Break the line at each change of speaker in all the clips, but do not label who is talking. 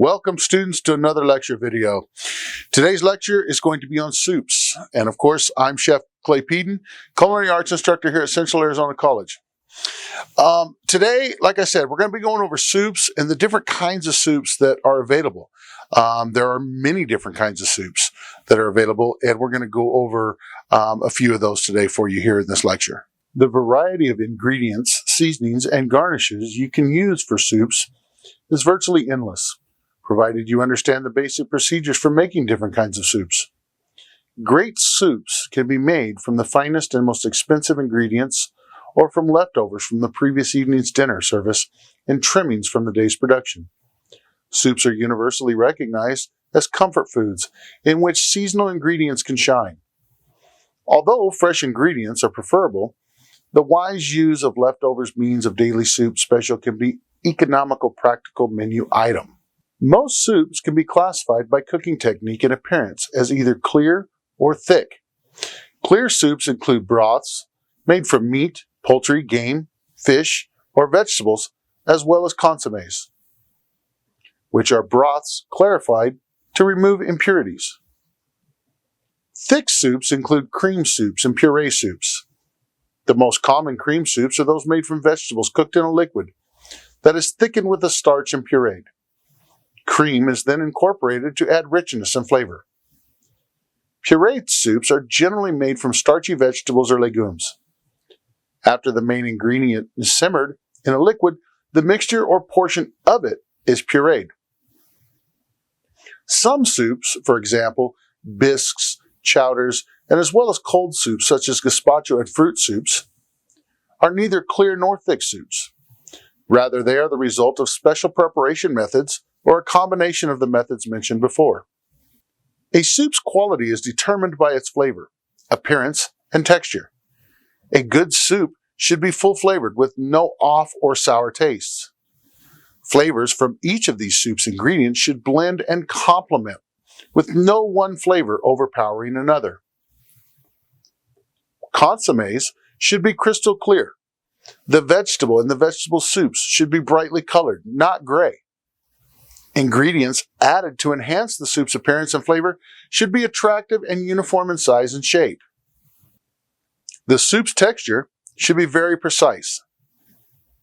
Welcome students to another lecture video. Today's lecture is going to be on soups. And of course, I'm Chef Clay Peden, culinary arts instructor here at Central Arizona College. Today, like I said, we're going to be going over soups and the different kinds of soups that are available. There are many different kinds of soups that are available, and we're going to go over a few of those today for you here in this lecture. The variety of ingredients, seasonings, and garnishes you can use for soups is virtually endless, provided you understand the basic procedures for making different kinds of soups. Great soups can be made from the finest and most expensive ingredients or from leftovers from the previous evening's dinner service and trimmings from the day's production. Soups are universally recognized as comfort foods in which seasonal ingredients can shine. Although fresh ingredients are preferable, the wise use of leftovers means of daily soup special can be economical practical menu item. Most soups can be classified by cooking technique and appearance as either clear or thick. Clear soups include broths made from meat, poultry, game, fish, or vegetables, as well as consommes, which are broths clarified to remove impurities. Thick soups include cream soups and puree soups. The most common cream soups are those made from vegetables cooked in a liquid that is thickened with the starch and pureed. Cream is then incorporated to add richness and flavor. Pureed soups are generally made from starchy vegetables or legumes. After the main ingredient is simmered in a liquid, the mixture or portion of it is pureed. Some soups, for example, bisques, chowders, and as well as cold soups such as gazpacho and fruit soups, are neither clear nor thick soups. Rather, they are the result of special preparation methods or a combination of the methods mentioned before. A soup's quality is determined by its flavor, appearance, and texture. A good soup should be full-flavored with no off or sour tastes. Flavors from each of these soup's ingredients should blend and complement, with no one flavor overpowering another. Consommes should be crystal clear. The vegetable in the vegetable soups should be brightly colored, not gray. Ingredients added to enhance the soup's appearance and flavor should be attractive and uniform in size and shape. The soup's texture should be very precise.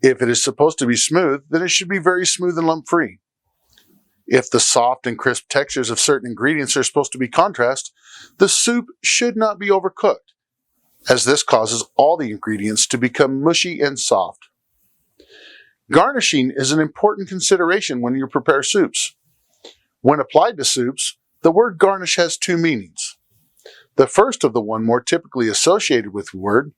If it is supposed to be smooth, then it should be very smooth and lump-free. If the soft and crisp textures of certain ingredients are supposed to be contrast, the soup should not be overcooked, as this causes all the ingredients to become mushy and soft. Garnishing is an important consideration when you prepare soups. When applied to soups, the word garnish has two meanings. The first of the one more typically associated with the word,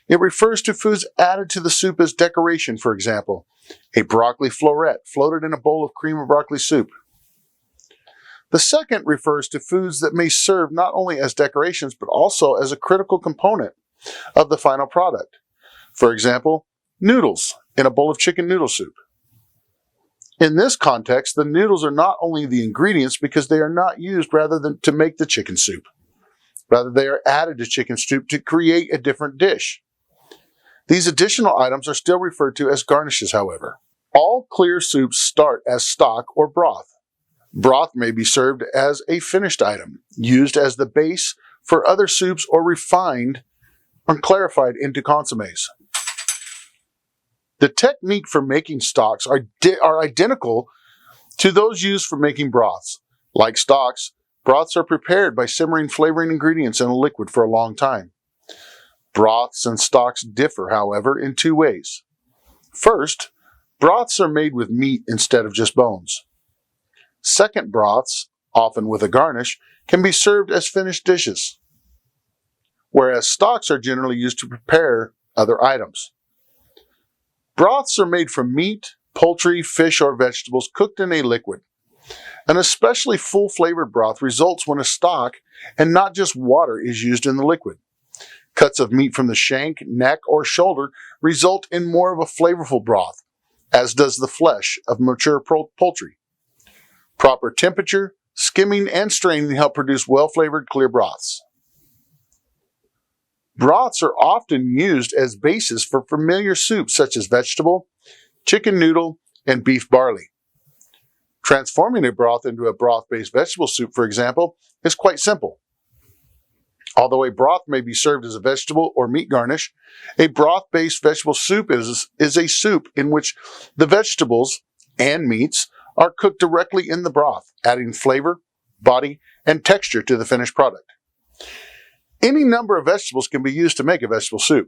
it refers to foods added to the soup as decoration, for example, a broccoli floret floated in a bowl of cream of broccoli soup. The second refers to foods that may serve not only as decorations but also as a critical component of the final product. For example, noodles in a bowl of chicken noodle soup. In this context, the noodles are not only the ingredients because they are not used rather than to make the chicken soup. Rather, they are added to chicken soup to create a different dish. These additional items are still referred to as garnishes, however. All clear soups start as stock or broth. Broth may be served as a finished item, used as the base for other soups or refined or clarified into consommes. The technique for making stocks are identical to those used for making broths. Like stocks, broths are prepared by simmering flavoring ingredients in a liquid for a long time. Broths and stocks differ, however, in two ways. First, broths are made with meat instead of just bones. Second, broths, often with a garnish, can be served as finished dishes, whereas stocks are generally used to prepare other items. Broths are made from meat, poultry, fish, or vegetables cooked in a liquid. An especially full-flavored broth results when a stock and not just water is used in the liquid. Cuts of meat from the shank, neck, or shoulder result in more of a flavorful broth, as does the flesh of mature poultry. Proper temperature, skimming, and straining help produce well-flavored clear broths. Broths are often used as bases for familiar soups such as vegetable, chicken noodle, and beef barley. Transforming a broth into a broth-based vegetable soup, for example, is quite simple. Although a broth may be served as a vegetable or meat garnish, a broth-based vegetable soup is a soup in which the vegetables and meats are cooked directly in the broth, adding flavor, body, and texture to the finished product. Any number of vegetables can be used to make a vegetable soup.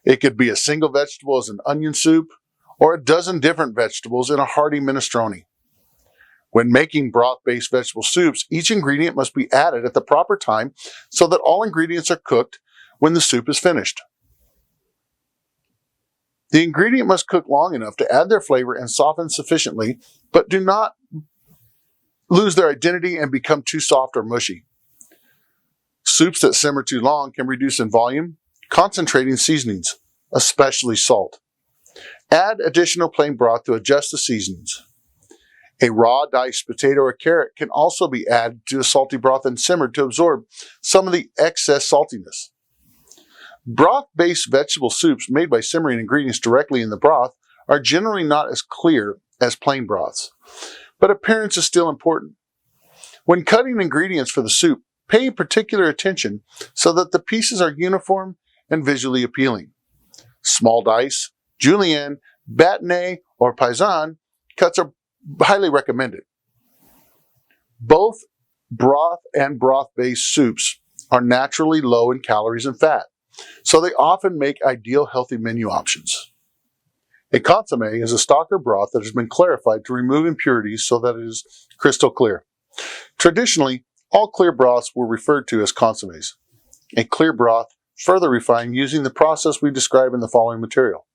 It could be a single vegetable as an onion soup, or a dozen different vegetables in a hearty minestrone. When making broth-based vegetable soups, each ingredient must be added at the proper time so that all ingredients are cooked when the soup is finished. The ingredient must cook long enough to add their flavor and soften sufficiently, but do not lose their identity and become too soft or mushy. Soups that simmer too long can reduce in volume, concentrating seasonings, especially salt. Add additional plain broth to adjust the seasonings. A raw diced potato or carrot can also be added to a salty broth and simmered to absorb some of the excess saltiness. Broth-based vegetable soups made by simmering ingredients directly in the broth are generally not as clear as plain broths, but appearance is still important. When cutting ingredients for the soup, pay particular attention so that the pieces are uniform and visually appealing. Small dice, julienne, bâtonnet, or paysanne cuts are highly recommended. Both broth and broth-based soups are naturally low in calories and fat, so they often make ideal healthy menu options. A consommé is a stock or broth that has been clarified to remove impurities so that it is crystal clear. Traditionally, all clear broths were referred to as consommés. A clear broth, further refined using the process we describe in the following material,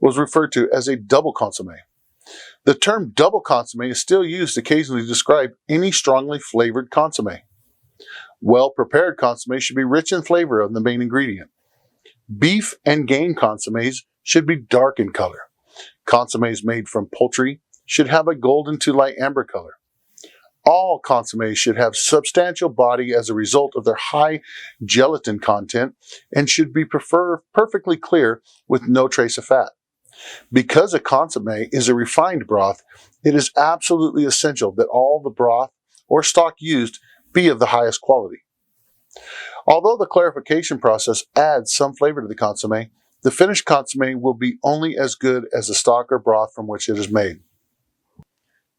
was referred to as a double consommé. The term double consommé is still used occasionally to describe any strongly flavored consommé. Well-prepared consommé should be rich in flavor of the main ingredient. Beef and game consommés should be dark in color. Consommés made from poultry should have a golden to light amber color. All consommés should have substantial body as a result of their high gelatin content and should be perfectly clear with no trace of fat. Because a consommé is a refined broth, it is absolutely essential that all the broth or stock used be of the highest quality. Although the clarification process adds some flavor to the consommé, the finished consommé will be only as good as the stock or broth from which it is made.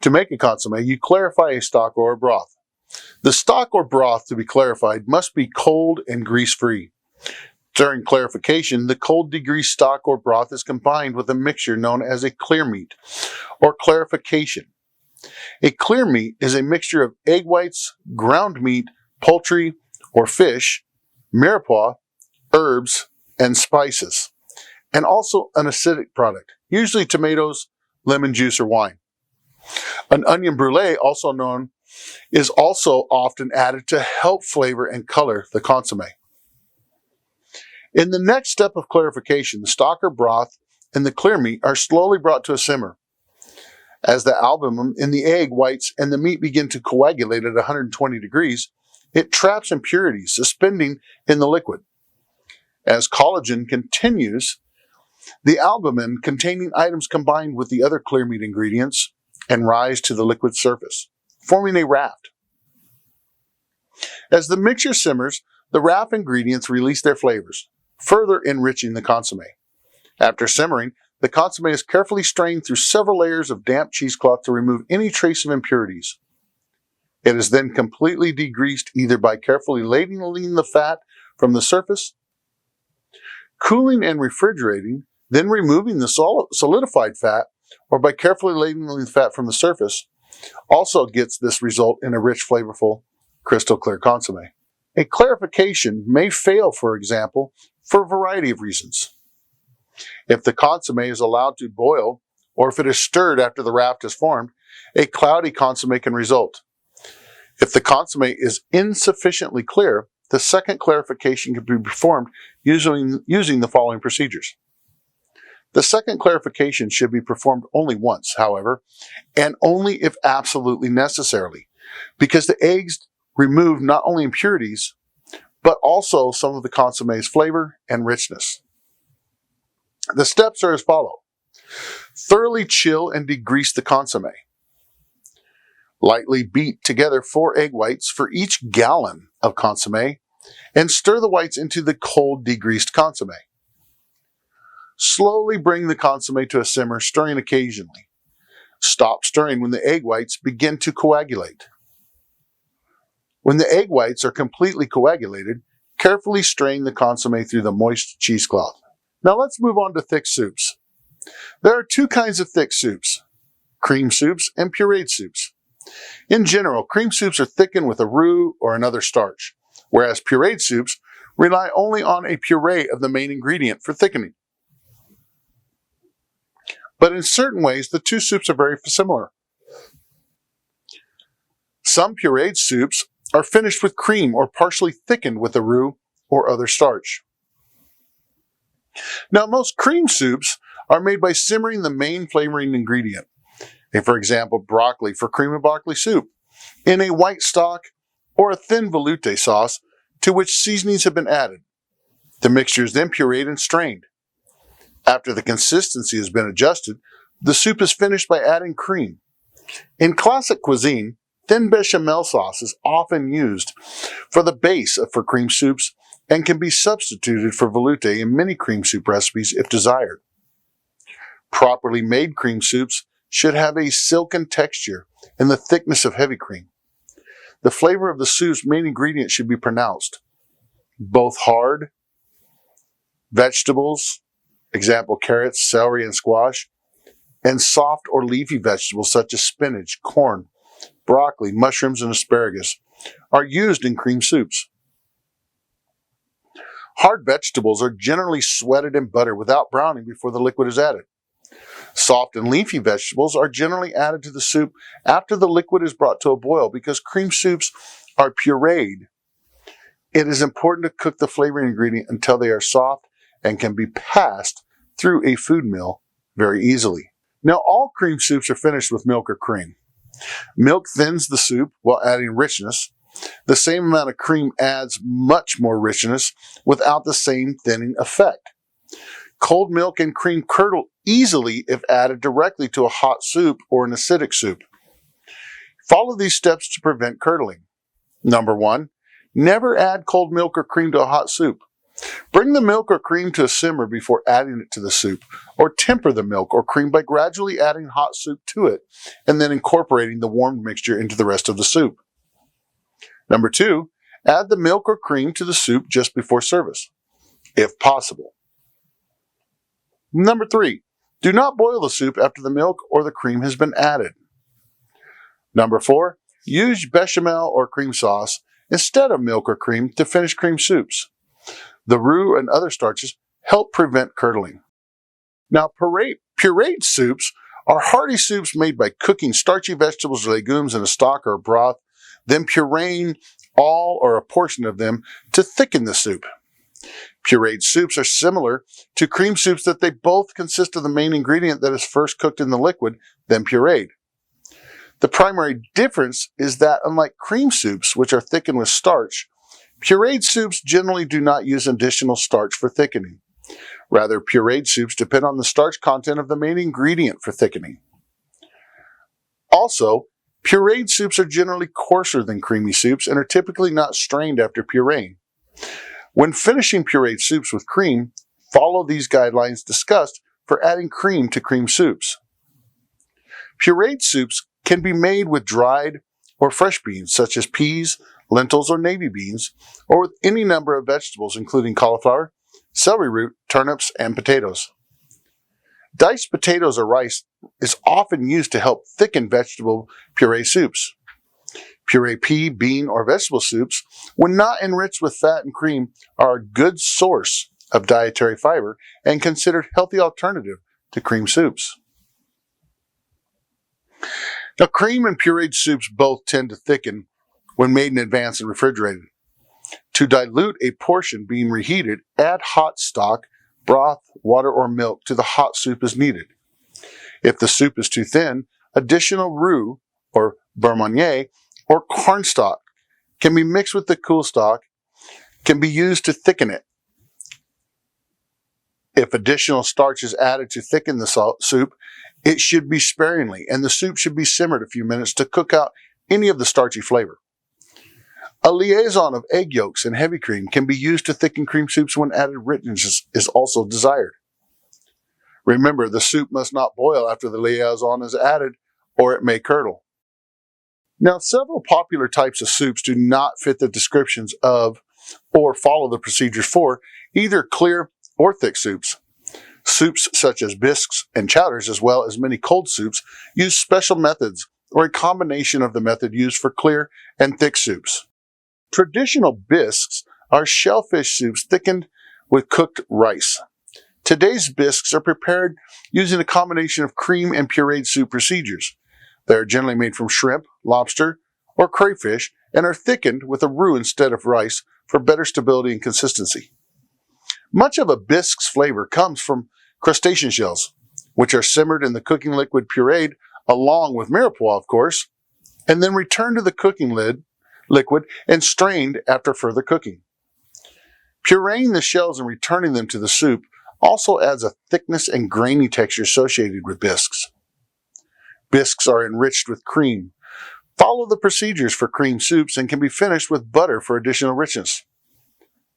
To make a consommé, you clarify a stock or a broth. The stock or broth to be clarified must be cold and grease-free. During clarification, the cold degreased stock or broth is combined with a mixture known as a clear meat, or clarification. A clear meat is a mixture of egg whites, ground meat, poultry or fish, mirepoix, herbs, and spices, and also an acidic product, usually tomatoes, lemon juice, or wine. An onion brulee, also known, is also often added to help flavor and color the consommé. In the next step of clarification, the stock or broth and the clear meat are slowly brought to a simmer. As the albumin in the egg whites and the meat begin to coagulate at 120 degrees, it traps impurities, suspending in the liquid. As collagen continues, the albumin containing items combine with the other clear meat ingredients and rise to the liquid surface, forming a raft. As the mixture simmers, the raft ingredients release their flavors, further enriching the consommé. After simmering, the consommé is carefully strained through several layers of damp cheesecloth to remove any trace of impurities. It is then completely degreased either by carefully ladling the fat from the surface, cooling and refrigerating, then removing the solidified fat, or by carefully ladling the fat from the surface, also gets this result in a rich, flavorful, crystal clear consommé. A clarification may fail, for example, for a variety of reasons. If the consommé is allowed to boil, or if it is stirred after the raft is formed, a cloudy consommé can result. If the consommé is insufficiently clear, the second clarification can be performed using the following procedures. The second clarification should be performed only once, however, and only if absolutely necessary, because the eggs remove not only impurities, but also some of the consommé's flavor and richness. The steps are as follows. Thoroughly chill and degrease the consommé. Lightly beat together 4 egg whites for each gallon of consommé and stir the whites into the cold degreased consommé. Slowly bring the consommé to a simmer, stirring occasionally. Stop stirring when the egg whites begin to coagulate. When the egg whites are completely coagulated, carefully strain the consommé through the moist cheesecloth. Now let's move on to thick soups. There are 2 kinds of thick soups: cream soups and pureed soups. In general, cream soups are thickened with a roux or another starch, whereas pureed soups rely only on a puree of the main ingredient for thickening. But in certain ways, the 2 soups are very similar. Some pureed soups are finished with cream or partially thickened with a roux or other starch. Now, most cream soups are made by simmering the main flavoring ingredient, for example, broccoli for cream of broccoli soup, in a white stock or a thin veloute sauce to which seasonings have been added. The mixture is then pureed and strained. After the consistency has been adjusted, the soup is finished by adding cream. In classic cuisine, thin bechamel sauce is often used for the base for cream soups and can be substituted for veloute in many cream soup recipes if desired. Properly made cream soups should have a silken texture and the thickness of heavy cream. The flavor of the soup's main ingredient should be pronounced. Both hard vegetables, example carrots, celery, and squash, and soft or leafy vegetables such as spinach, corn, broccoli, mushrooms, and asparagus are used in cream soups. Hard vegetables are generally sweated in butter without browning before the liquid is added. Soft and leafy vegetables are generally added to the soup after the liquid is brought to a boil because cream soups are pureed. It is important to cook the flavoring ingredient until they are soft and can be passed through a food mill very easily. Now, all cream soups are finished with milk or cream. Milk thins the soup while adding richness. The same amount of cream adds much more richness without the same thinning effect. Cold milk and cream curdle easily if added directly to a hot soup or an acidic soup. Follow these steps to prevent curdling. Number 1, never add cold milk or cream to a hot soup. Bring the milk or cream to a simmer before adding it to the soup, or temper the milk or cream by gradually adding hot soup to it and then incorporating the warmed mixture into the rest of the soup. Number 2, add the milk or cream to the soup just before service, if possible. Number 3, do not boil the soup after the milk or the cream has been added. Number 4, use bechamel or cream sauce instead of milk or cream to finish cream soups. The roux and other starches help prevent curdling. Now, pureed soups are hearty soups made by cooking starchy vegetables or legumes in a stock or a broth, then pureeing all or a portion of them to thicken the soup. Pureed soups are similar to cream soups that they both consist of the main ingredient that is first cooked in the liquid, then pureed. The primary difference is that unlike cream soups, which are thickened with starch, pureed soups generally do not use additional starch for thickening. Rather, pureed soups depend on the starch content of the main ingredient for thickening. Also, pureed soups are generally coarser than creamy soups and are typically not strained after pureeing. When finishing pureed soups with cream, follow these guidelines discussed for adding cream to cream soups. Pureed soups can be made with dried or fresh beans such as peas, lentils, or navy beans, or with any number of vegetables including cauliflower, celery root, turnips, and potatoes. Diced potatoes or rice is often used to help thicken vegetable puree soups. Puree pea, bean, or vegetable soups, when not enriched with fat and cream, are a good source of dietary fiber and considered healthy alternative to cream soups. Now, cream and pureed soups both tend to thicken when made in advance and refrigerated. To dilute a portion being reheated, add hot stock, broth, water, or milk to the hot soup as needed. If the soup is too thin, additional roux or beurre meunier or cornstarch can be mixed with the cool stock, can be used to thicken it. If additional starch is added to thicken the soup, it should be sparingly, and the soup should be simmered a few minutes to cook out any of the starchy flavor. A liaison of egg yolks and heavy cream can be used to thicken cream soups when added richness is also desired. Remember, the soup must not boil after the liaison is added, or it may curdle. Now, several popular types of soups do not fit the descriptions of or follow the procedures for either clear or thick soups. Soups such as bisques and chowders, as well as many cold soups, use special methods or a combination of the method used for clear and thick soups. Traditional bisques are shellfish soups thickened with cooked rice. Today's bisques are prepared using a combination of cream and pureed soup procedures. They are generally made from shrimp, lobster, or crayfish and are thickened with a roux instead of rice for better stability and consistency. Much of a bisque's flavor comes from crustacean shells, which are simmered in the cooking liquid pureed along with mirepoix, of course, and then returned to the cooking liquid and strained after further cooking. Pureeing the shells and returning them to the soup also adds a thickness and grainy texture associated with bisques. Bisques are enriched with cream. Follow the procedures for cream soups and can be finished with butter for additional richness.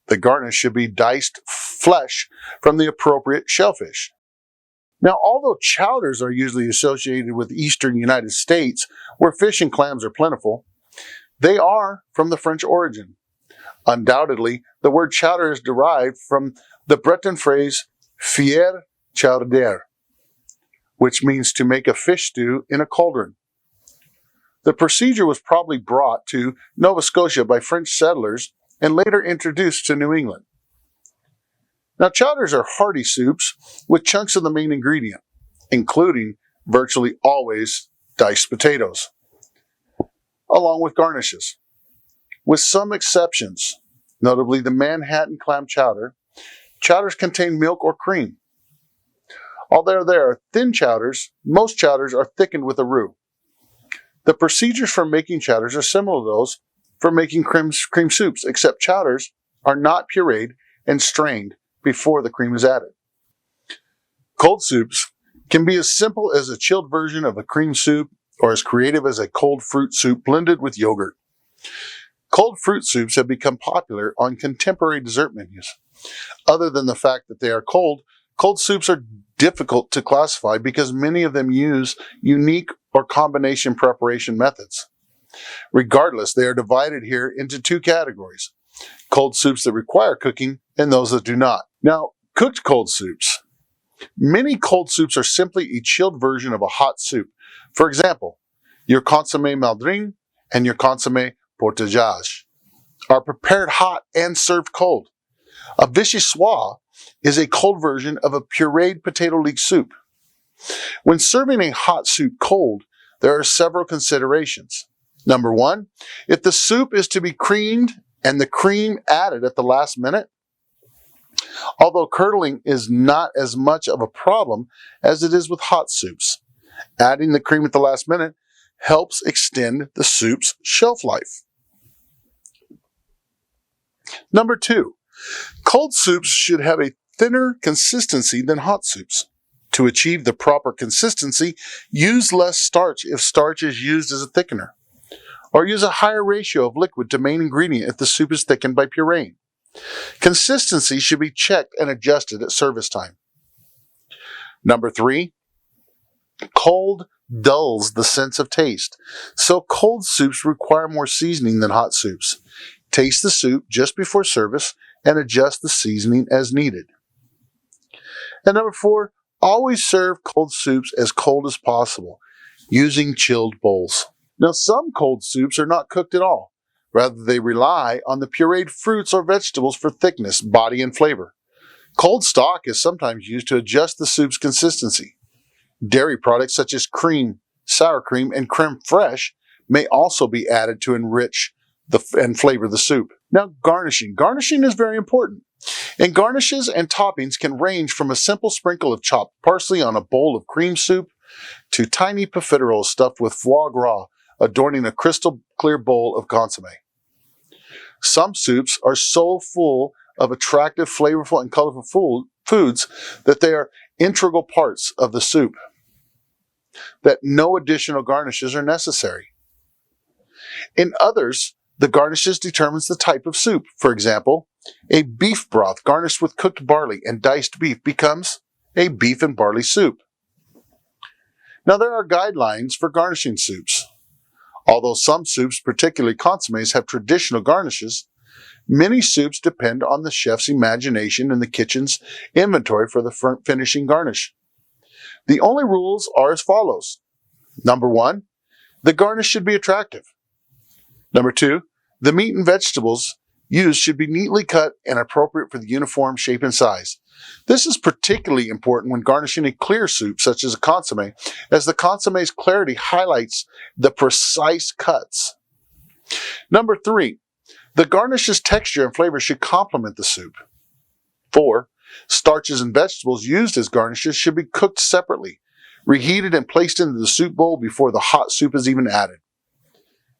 The garnish should be diced flesh from the appropriate shellfish. Now, although chowders are usually associated with eastern United States, where fish and clams are plentiful, they are from the French origin. Undoubtedly, the word chowder is derived from the Breton phrase faire chauder, which means to make a fish stew in a cauldron. The procedure was probably brought to Nova Scotia by French settlers and later introduced to New England. Now, chowders are hearty soups with chunks of the main ingredient, including virtually always diced potatoes, along with garnishes. With some exceptions, notably the Manhattan clam chowder, chowders contain milk or cream. Although there are thin chowders, most chowders are thickened with a roux. The procedures for making chowders are similar to those for making cream soups, except chowders are not pureed and strained before the cream is added. Cold soups can be as simple as a chilled version of a cream soup or as creative as a cold fruit soup blended with yogurt. Cold fruit soups have become popular on contemporary dessert menus. Other than the fact that they are cold soups are difficult to classify because many of them use unique or combination preparation methods. Regardless, they are divided here into two categories: cold soups that require cooking and those that do not. Now, cooked cold soups. Many cold soups are simply a chilled version of a hot soup. For example, your consommé madrin and your consommé potageage are prepared hot and served cold. A vichyssoise is a cold version of a pureed potato leek soup. When serving a hot soup cold, there are several considerations. Number one, if the soup is to be creamed and the cream added at the last minute, although curdling is not as much of a problem as it is with hot soups, adding the cream at the last minute helps extend the soup's shelf life. Number two, cold soups should have a thinner consistency than hot soups. To achieve the proper consistency, use less starch if starch is used as a thickener, or use a higher ratio of liquid to main ingredient if the soup is thickened by pureeing. Consistency should be checked and adjusted at service time. Number three, cold dulls the sense of taste, so cold soups require more seasoning than hot soups. Taste the soup just before service and adjust the seasoning as needed. And number four, always serve cold soups as cold as possible, using chilled bowls. Now, some cold soups are not cooked at all. Rather, they rely on the pureed fruits or vegetables for thickness, body, and flavor. Cold stock is sometimes used to adjust the soup's consistency. Dairy products such as cream, sour cream, and creme fraiche may also be added to enrich and flavor the soup. Now, garnishing. Garnishing is very important. And garnishes and toppings can range from a simple sprinkle of chopped parsley on a bowl of cream soup to tiny profiteroles stuffed with foie gras adorning a crystal clear bowl of consommé. Some soups are so full of attractive, flavorful, and colorful foods that they are integral parts of the soup, that no additional garnishes are necessary. In others, the garnishes determines the type of soup. For example, a beef broth garnished with cooked barley and diced beef becomes a beef and barley soup. Now there are guidelines for garnishing soups. Although some soups, particularly consommes, have traditional garnishes, many soups depend on the chef's imagination and the kitchen's inventory for the finishing garnish. The only rules are as follows. Number 1, the garnish should be attractive. Number 2, the meat and vegetables used should be neatly cut and appropriate for the uniform shape and size. This is particularly important when garnishing a clear soup such as a consomme, as the consomme's clarity highlights the precise cuts. Number 3, the garnish's texture and flavor should complement the soup. 4, starches and vegetables used as garnishes should be cooked separately, reheated and placed into the soup bowl before the hot soup is even added.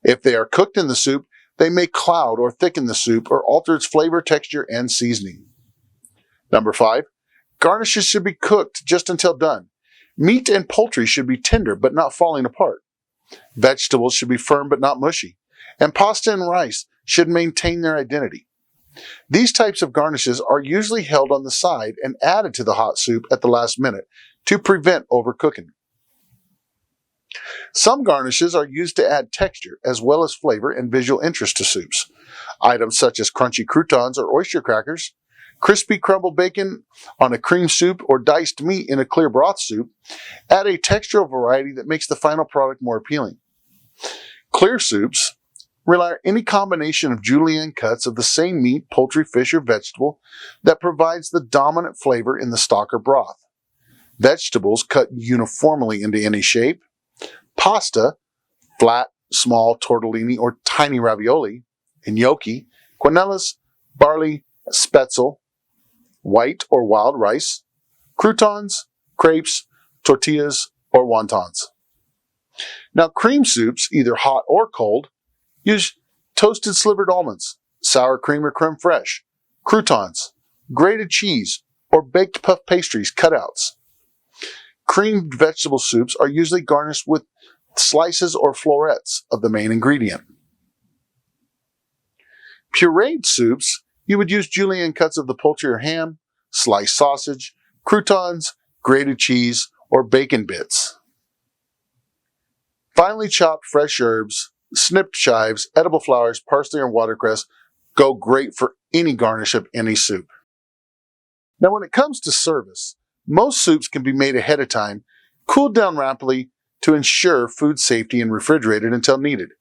If they are cooked in the soup, they may cloud or thicken the soup or alter its flavor, texture, and seasoning. Number 5, garnishes should be cooked just until done. Meat and poultry should be tender but not falling apart. Vegetables should be firm but not mushy. And pasta and rice should maintain their identity. These types of garnishes are usually held on the side and added to the hot soup at the last minute to prevent overcooking. Some garnishes are used to add texture as well as flavor and visual interest to soups. Items such as crunchy croutons or oyster crackers, crispy crumbled bacon on a cream soup, or diced meat in a clear broth soup add a textural variety that makes the final product more appealing. Clear soups rely on any combination of julienne cuts of the same meat, poultry, fish, or vegetable that provides the dominant flavor in the stock or broth. Vegetables cut uniformly into any shape. Pasta, flat, small tortellini or tiny ravioli, gnocchi, quenelles, barley, spetzel, white or wild rice, croutons, crepes, tortillas, or wontons. Now cream soups, either hot or cold, use toasted slivered almonds, sour cream or creme fraiche, croutons, grated cheese, or baked puff pastries cutouts. Creamed vegetable soups are usually garnished with slices or florets of the main ingredient. Pureed soups, you would use julienne cuts of the poultry or ham, sliced sausage, croutons, grated cheese, or bacon bits. Finely chopped fresh herbs, snipped chives, edible flowers, parsley, and watercress go great for any garnish of any soup. Now when it comes to service, most soups can be made ahead of time, cooled down rapidly to ensure food safety and refrigerated until needed.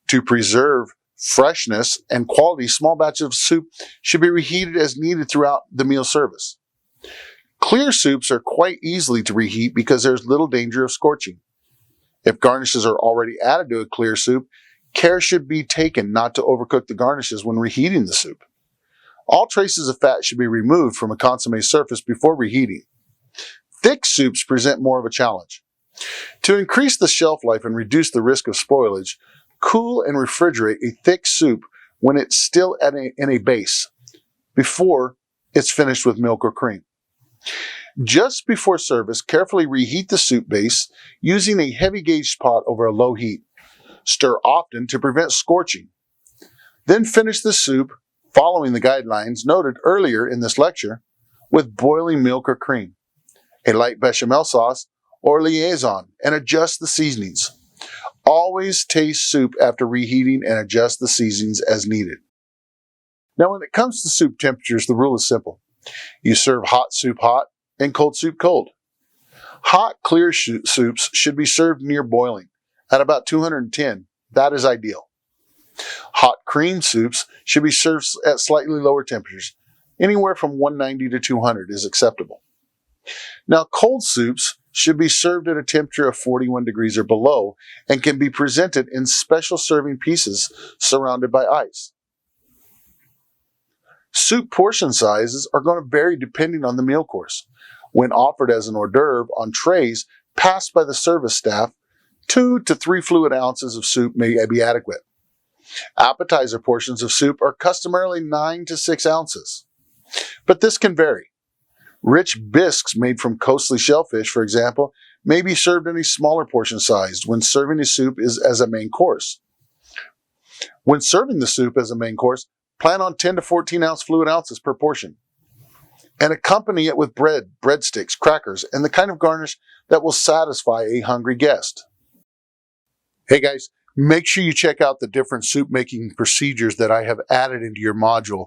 To preserve freshness and quality, small batches of soup should be reheated as needed throughout the meal service. Clear soups are quite easily to reheat because there's little danger of scorching. If garnishes are already added to a clear soup, care should be taken not to overcook the garnishes when reheating the soup. All traces of fat should be removed from a consomme surface before reheating. Thick soups present more of a challenge. To increase the shelf life and reduce the risk of spoilage, cool and refrigerate a thick soup when it's still in a base, before it's finished with milk or cream. Just before service, carefully reheat the soup base using a heavy gauge pot over a low heat. Stir often to prevent scorching. Then finish the soup, following the guidelines noted earlier in this lecture, with boiling milk or cream, a light bechamel sauce, or liaison, and adjust the seasonings. Always taste soup after reheating and adjust the seasonings as needed. Now when it comes to soup temperatures, the rule is simple. You serve hot soup hot and cold soup cold. Hot, clear soups should be served near boiling, at about 210. That is ideal. Hot cream soups should be served at slightly lower temperatures. Anywhere from 190 to 200 is acceptable. Now, cold soups should be served at a temperature of 41 degrees or below and can be presented in special serving pieces surrounded by ice. Soup portion sizes are going to vary depending on the meal course. When offered as an hors d'oeuvre on trays passed by the service staff, 2 to 3 fluid ounces of soup may be adequate. Appetizer portions of soup are customarily 9 to 6 ounces, but this can vary. Rich bisques made from costly shellfish, for example, may be served in a smaller portion size when serving a soup as a main course. When serving the soup as a main course, plan on 10 to 14 ounce fluid ounces per portion. And accompany it with bread, breadsticks, crackers, and the kind of garnish that will satisfy a hungry guest. Hey guys, make sure you check out the different soup making procedures that I have added into your module.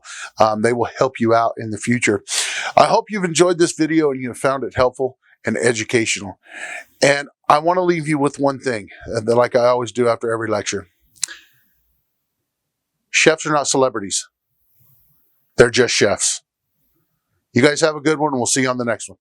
They will help you out in the future. I hope you've enjoyed this video and you have found it helpful and educational. And I want to leave you with one thing, like I always do after every lecture. Chefs are not celebrities. They're just chefs. You guys have a good one, and we'll see you on the next one.